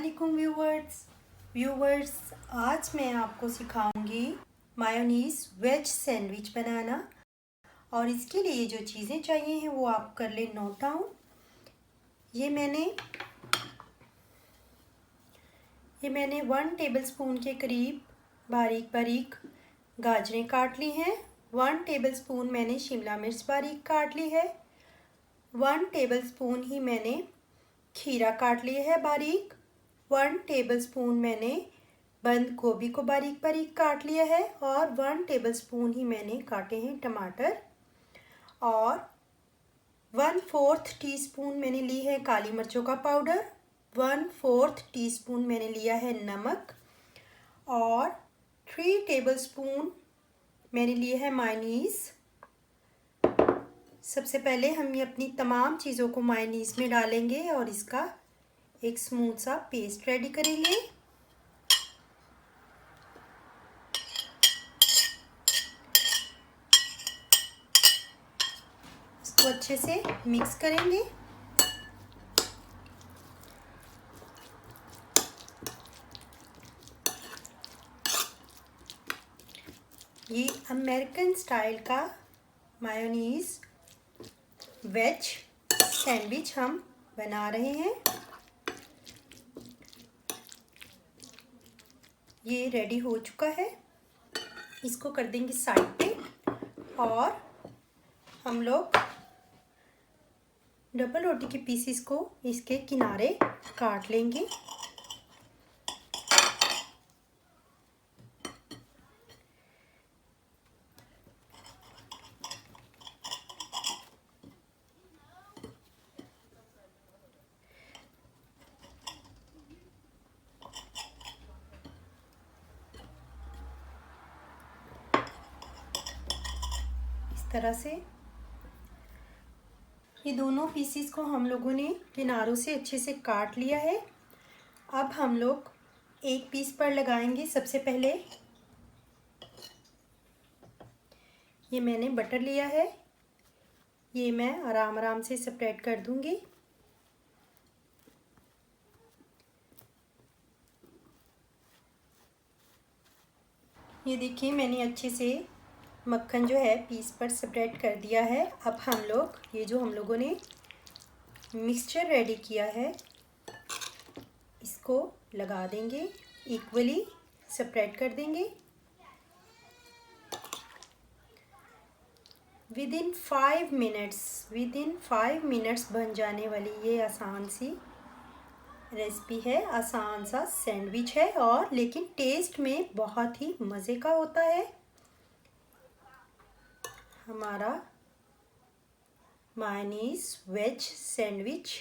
वालेकुम व्यूवर्स आज मैं आपको सिखाऊंगी मायोनीज वेज सैंडविच बनाना। और इसके लिए जो चीज़ें चाहिए हैं वो आप कर लें नोट डाउन। ये मैंने 1 टेबलस्पून के करीब बारीक बारीक गाजरें काट ली हैं। 1 टेबलस्पून मैंने शिमला मिर्च बारीक काट ली है। 1 टेबलस्पून ही मैंने खीरा काट लिया है बारीक। 1 टेबलस्पून मैंने बंद गोभी को बारीक बारीक काट लिया है और 1 टेबलस्पून ही मैंने काटे हैं टमाटर। और 1/4 टीस्पून मैंने ली है काली मिर्चों का पाउडर। 1/4 टीस्पून मैंने लिया है नमक और 3 टेबलस्पून मैंने लिए है मायोनीज़। सबसे पहले हम ये अपनी तमाम चीज़ों को मायोनीज़ में डालेंगे और इसका एक स्मूथ सा पेस्ट रेडी करेंगे। इसको अच्छे से मिक्स करेंगे। ये अमेरिकन स्टाइल का मायोनीज़ वेज सैंडविच हम बना रहे हैं। ये रेडी हो चुका है। इसको कर देंगे साइड पे और हम लोग डबल रोटी के पीसीस को इसके किनारे काट लेंगे। तरह से ये दोनों पीसीस को हम लोगों ने किनारों से अच्छे से काट लिया है। अब हम लोग एक पीस पर लगाएंगे। सबसे पहले ये मैंने बटर लिया है, ये मैं आराम आराम से स्प्रेड कर दूंगी। ये देखिए मैंने अच्छे से मक्खन जो है पीस पर स्प्रेड कर दिया है। अब हम लोग ये जो हम लोगों ने मिक्सचर रेडी किया है इसको लगा देंगे, इक्वली स्प्रेड कर देंगे। विदिन 5 मिनट्स बन जाने वाली ये आसान सी रेसिपी है, आसान सा सैंडविच है और लेकिन टेस्ट में बहुत ही मज़े का होता है। हमारा मायोनीज़ वेज सैंडविच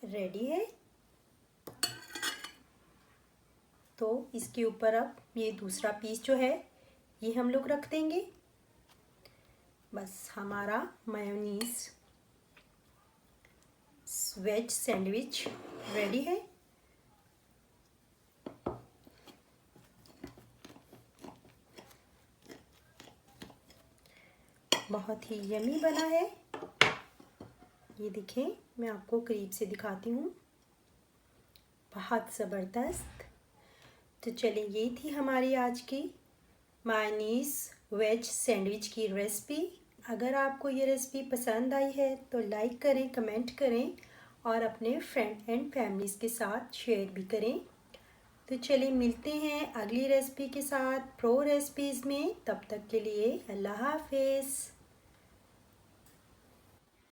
रेडी है। तो इसके ऊपर अब ये दूसरा पीस जो है ये हम लोग रख देंगे। बस हमारा मायोनीज़ वेज सैंडविच रेडी है। बहुत ही यमी बना है। ये देखें, मैं आपको करीब से दिखाती हूँ, बहुत ज़बरदस्त। तो चलिए ये थी हमारी आज की मायोनीज़ वेज सैंडविच की रेसिपी। अगर आपको ये रेसिपी पसंद आई है तो लाइक करें, कमेंट करें और अपने फ्रेंड एंड फैमिलीज़ के साथ शेयर भी करें। तो चलिए मिलते हैं अगली रेसिपी के साथ प्रो रेसिपीज़ में। तब तक के लिए अल्लाह हाफिज़।